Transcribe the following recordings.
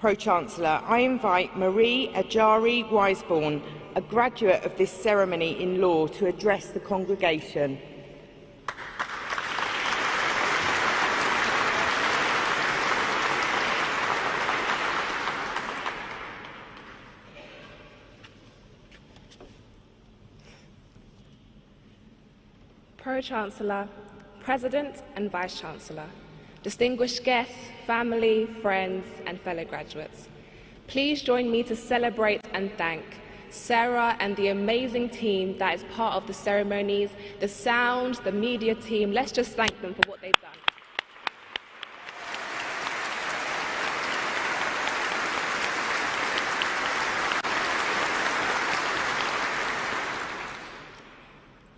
Pro-Chancellor, I invite Marrie Wiseman, a graduate of this ceremony in law, to address the congregation. Pro-Chancellor, President and Vice-Chancellor, distinguished guests, family, friends and fellow graduates, please join me to celebrate and thank Sarah and the amazing team that is part of the ceremonies, the sound, the media team. Let's just thank them for what they've done.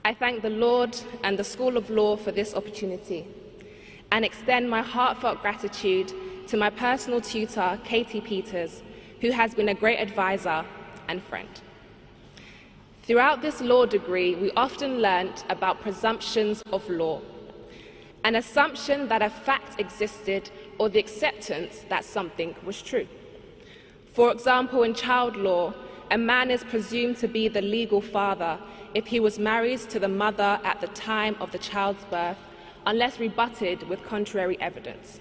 I thank the Lord and the School of Law for this opportunity and extend my heartfelt gratitude to my personal tutor, Katie Peters, who has been a great advisor and friend. Throughout this law degree, we often learnt about presumptions of law, an assumption that a fact existed or the acceptance that something was true. For example, in child law, a man is presumed to be the legal father if he was married to the mother at the time of the child's birth, unless rebutted with contrary evidence.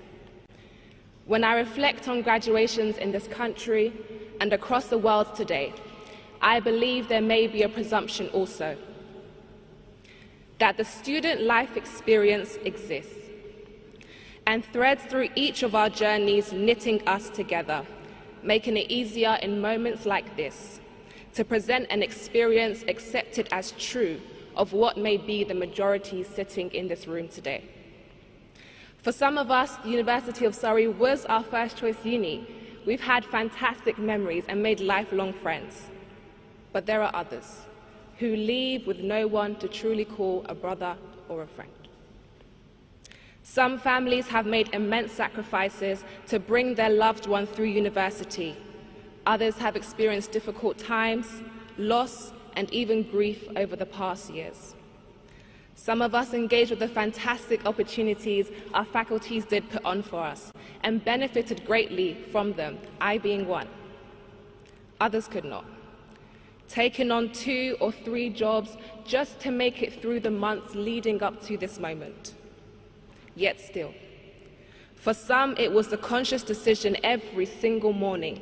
When I reflect on graduations in this country and across the world today, I believe there may be a presumption also that the student life experience exists and threads through each of our journeys, knitting us together, making it easier in moments like this to present an experience accepted as true of what may be the majority sitting in this room today. For some of us, the University of Surrey was our first choice uni. We've had fantastic memories and made lifelong friends. But there are others who leave with no one to truly call a brother or a friend. Some families have made immense sacrifices to bring their loved one through university. Others have experienced difficult times, loss, and even grief over the past years. Some of us engaged with the fantastic opportunities our faculties did put on for us and benefited greatly from them, I being one. Others could not, taking on 2 or 3 jobs just to make it through the months leading up to this moment. Yet still, for some it was the conscious decision every single morning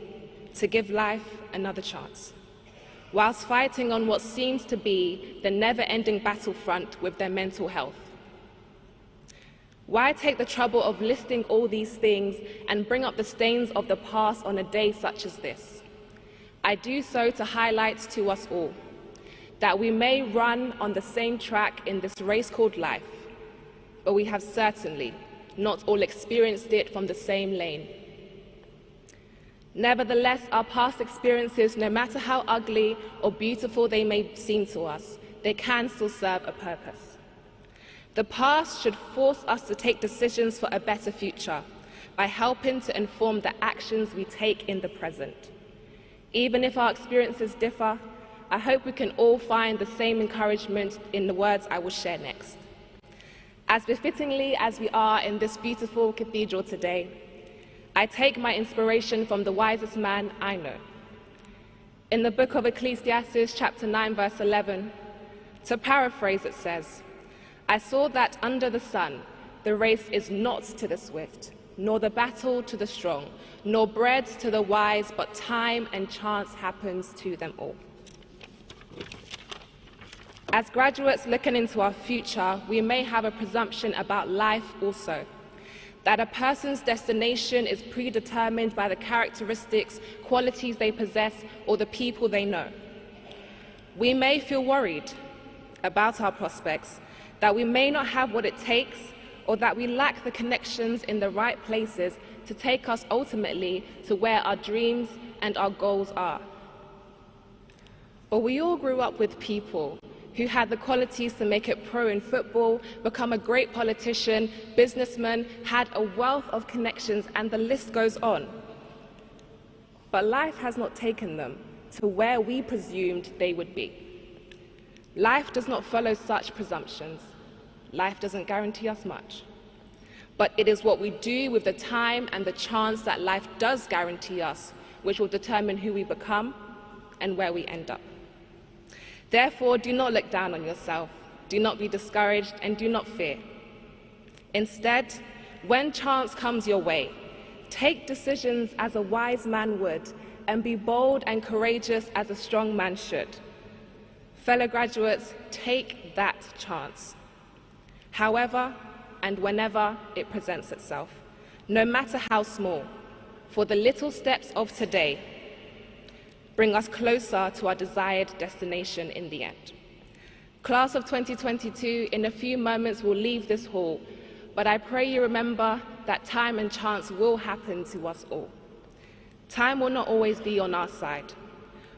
to give life another chance, whilst fighting on what seems to be the never-ending battlefront with their mental health. Why take the trouble of listing all these things and bring up the stains of the past on a day such as this? I do so to highlight to us all that we may run on the same track in this race called life, but we have certainly not all experienced it from the same lane. Nevertheless, our past experiences, no matter how ugly or beautiful they may seem to us, they can still serve a purpose. The past should force us to take decisions for a better future by helping to inform the actions we take in the present. Even if our experiences differ, I hope we can all find the same encouragement in the words I will share next. As befittingly as we are in this beautiful cathedral today, I take my inspiration from the wisest man I know. In the book of Ecclesiastes, chapter 9, verse 11, to paraphrase, it says, "I saw that under the sun the race is not to the swift, nor the battle to the strong, nor bread to the wise, but time and chance happens to them all." As graduates looking into our future, we may have a presumption about life also, that a person's destination is predetermined by the characteristics, qualities they possess, or the people they know. We may feel worried about our prospects, that we may not have what it takes, or that we lack the connections in the right places to take us ultimately to where our dreams and our goals are. But we all grew up with people who had the qualities to make it pro in football, become a great politician, businessman, had a wealth of connections, and the list goes on. But life has not taken them to where we presumed they would be. Life does not follow such presumptions. Life doesn't guarantee us much. but it is what we do with the time and the chance that life does guarantee us, which will determine who we become and where we end up. Therefore, do not look down on yourself, do not be discouraged, and do not fear. Instead, when chance comes your way, take decisions as a wise man would, and be bold and courageous as a strong man should. Fellow graduates, take that chance, however and whenever it presents itself, no matter how small, for the little steps of today bring us closer to our desired destination in the end. Class of 2022, in a few moments will leave this hall, but I pray you remember that time and chance will happen to us all. Time will not always be on our side,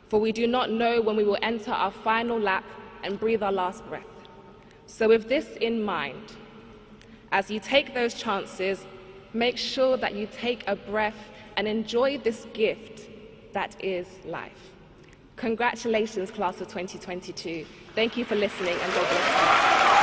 for we do not know when we will enter our final lap and breathe our last breath. So with this in mind, as you take those chances, make sure that you take a breath and enjoy this gift that is life. Congratulations, class of 2022. Thank you for listening, and God bless you.